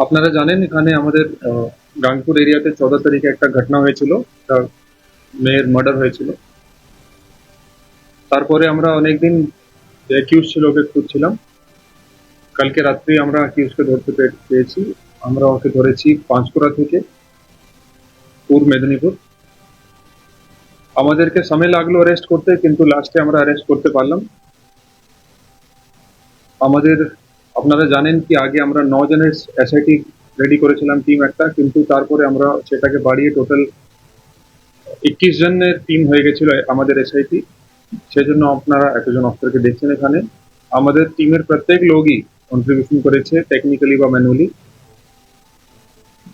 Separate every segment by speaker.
Speaker 1: আপনারা জানেন এখানে আমাদের গাংপুর এরিয়াতে 14 তারিখে একটা ঘটনা হয়েছিল, একটা মেয়ের মার্ডার হয়েছিল। তারপরে আমরা অনেকদিন যে অ্যাকিউজ ছিল ওকে খুঁজছিলাম। কালকে রাত্রি আমরা অ্যাকিউজকে ধরতে পেরেছি। আমরা ওকে ধরেছি পাঁশকুড়া থেকে, পূর্ব মেদিনীপুর। আমাদেরকে সময় লাগলো অ্যারেস্ট করতে, কিন্তু লাস্টে আমরা অ্যারেস্ট করতে পারলাম। আমাদের আপনারা জানেন কি আগে আমরা 9 জনের এসআইটি রেডি করেছিলাম টিম একটা, কিন্তু তারপরে আমরা সেটাকে বাড়িয়ে টোটাল 21 জনের টিম হয়ে গেছিল আমাদের এসআইটি। সেজন্য আপনারা এতজন অফিসারকে দেখছেন এখানে। আমাদের টিমের প্রত্যেক লোকই কন্ট্রিবিউশন করেছে টেকনিক্যালি বা ম্যানুয়ালি।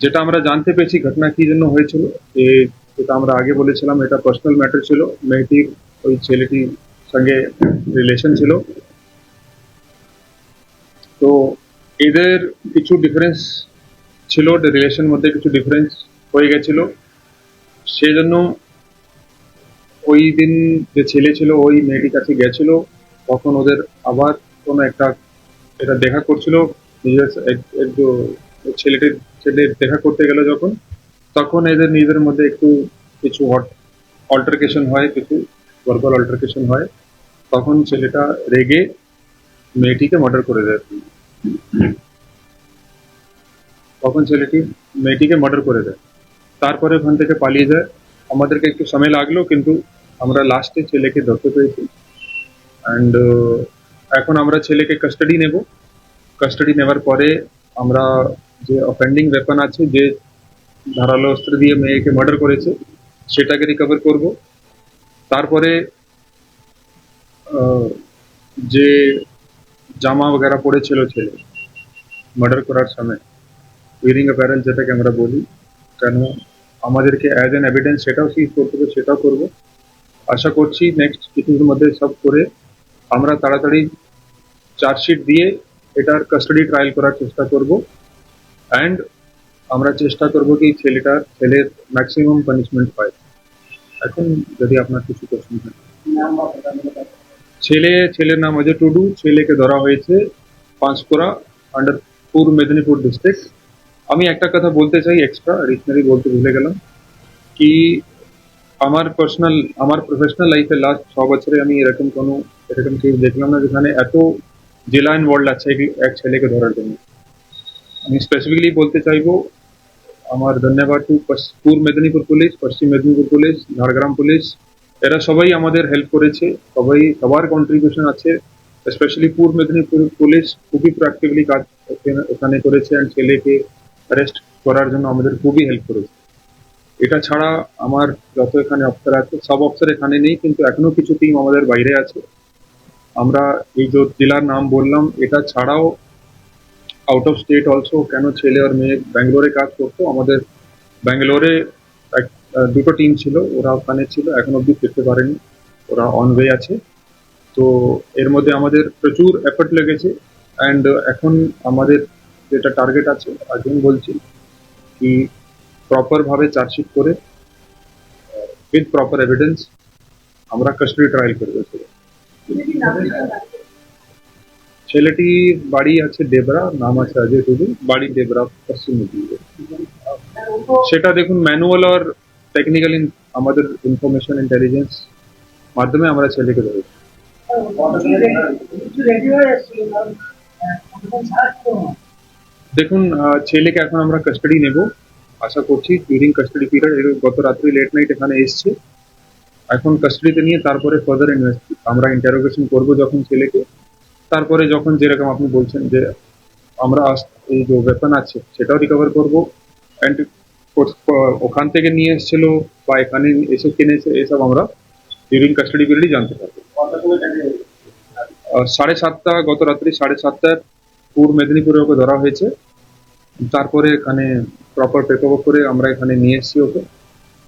Speaker 1: যেটা আমরা জানতে পেরেছি ঘটনা কি জন্য হয়েছিল, যেটা আমরা আগে বলেছিলাম, এটা পার্সোনাল ম্যাটার ছিল। মেয়েটির ওই ছেলেটির সঙ্গে রিলেশন ছিল। তো এদের কিছু ডিফারেন্স ছিল, রিলেশন মধ্যে কিছু ডিফারেন্স হয়ে গেছিল। সেই জন্য ওই দিন যে ছেলে ছিল ওই মেয়েটির কাছে গেছিল, তখন ওদের আবার কোনো একটা এটা দেখা করছিল। নিজের ছেলেটির ছেলে দেখা করতে গেল যখন, তখন এদের নিজেদের মধ্যে একটু কিছু অল্টারকেশন হয়, কিছু ভার্বাল অল্টারকেশন হয়। তখন ছেলেটা রেগে মেয়েটিকে মার্ডার করে দেয়। তখন ছেলেটি মেয়েটিকে মার্ডার করে দেয়, তারপরে ওখান থেকে পালিয়ে যায়। আমাদেরকে একটু সময় লাগলো, কিন্তু আমরা লাস্টে ছেলেকে ধরতে পেরেছি। অ্যান্ড এখন আমরা ছেলেকে কাস্টাডি নেব। কাস্টাডি নেওয়ার পরে আমরা যে অফেন্ডিং ওয়েপন আছে, যে ধারালো অস্ত্র দিয়ে মেয়েকে মার্ডার করেছে, সেটাকে রিকভার করব। তারপরে যে জামা বগেরা পড়েছিল ছেলে মার্ডার করার সময়, উইরিং অ্যাপারেল যেটাকে আমরা বলি, কেন আমাদেরকে অ্যাজ অ্যান এভিডেন্স সেটাও সিজ করতে হবে, সেটাও করব। আশা করছি নেক্সট কিছুর মধ্যে সব করে আমরা তাড়াতাড়ি চার্জশিট দিয়ে এটার কাস্টাডি ট্রায়াল করার চেষ্টা করব। অ্যান্ড আমরা চেষ্টা করব কি ছেলের ম্যাক্সিমাম পানিশমেন্ট পায়। এখন যদি আপনার কিছু কোশ্চেন থাকে। ছেলের নাম অজয় টুডু। ছেলেকে ধরা হয়েছে পাঁশকুড়া, আন্ডার পূর্ব মেদিনীপুর ডিস্ট্রিক্ট। আমি একটা কথা বলতে চাই এক্সট্রা, রিশনারি বলতে ভুলে গেলাম, কি আমার প্রফেশনাল লাইফে লাস্ট 6 বছরে আমি এরকম কেস দেখলাম না যেখানে এত জেলা ইনভলভ আছে এক ছেলেকে ধরার জন্য। আমি স্পেসিফিকলি বলতে চাইবো আমার ধন্যবাদ টু পূর্ব মেদিনীপুর পুলিশ, পশ্চিম মেদিনীপুর পুলিশ, ঝাড়গ্রাম পুলিশ। এরা সবাই আমাদের হেল্প করেছে, সবার কন্ট্রিবিউশন আছে। স্পেশালি পূর্ব মেদিনীপুর পুলিশ খুবই প্রোঅ্যাক্টিভলি কাজ ওখানে করেছে, অ্যান্ড ছেলেকে অ্যারেস্ট করার জন্য আমাদের খুবই হেল্প করেছে। এটা ছাড়া আমার যত এখানে অফিসার আছে, সব অফিসার এখানে নেই, কিন্তু এখনো কিছু টিম আমাদের বাইরে আছে। আমরা এই যে জেলার নাম বললাম, এটা ছাড়াও আউট অফ স্টেট অলসো, কেন ছেলে আর মেয়ে ব্যাঙ্গালোরে কাজ করতো। আমাদের ব্যাঙ্গালোরে দুটো টিম ছিল, ওরা ওখানে ছিল, এখন অব্দি ফিরতে পারেনি, ওরা অন ওয়ে আছে। তো এর মধ্যে আমাদের প্রচুর এফর্ট লেগেছে। অ্যান্ড এখন আমাদের যেটা টার্গেট আছে, আজকে বলছি কি প্রপার ভাবে চার্জশিট করে উইথ প্রপার এভিডেন্স আমরা কাস্টাডি ট্রায়াল করবো। ছেলেটির বাড়ি আছে ডেবরা, নাম আছে অজয় টুডু, বাড়ি ডেবরা, পশ্চিম মেদিনীপুর। সেটা দেখুন ম্যানুয়াল আর টেকনিক্যাল আমাদের ইনফরমেশন ইন্টেলিজেন্স মাধ্যমে আমরা ছেলেকে ধরেছি। দেখুন ছেলেকে এখন আমরা কাস্টাডি নেব, আশা করছি ডিউরিং কাস্টাডি পিরিয়ড। গত রাত্রি লেট নাইট এখানে এসছে, এখন কাস্টাডিতে নিয়ে তারপরে ফার্দার আমরা ইন্টারোগেশন করব যখন ছেলেকে। তারপরে যখন যেরকম আপনি বলছেন যে আমরা এই যে ওয়েপন আছে সেটাও রিকভার করব। অ্যান্ড ওখান থেকে নিয়ে এসেছিল বা এখানে এসে কিনেছে, এসব আমরা ডিউরিং কাস্টাডি পিরিয়ডই জানতে পারবো। 7:30, গত রাত্রি 7:30 পূর্ব মেদিনীপুরে ওকে ধরা হয়েছে। তারপরে এখানে প্রপার পেপার করে আমরা এখানে নিয়ে এসেছি ওকে।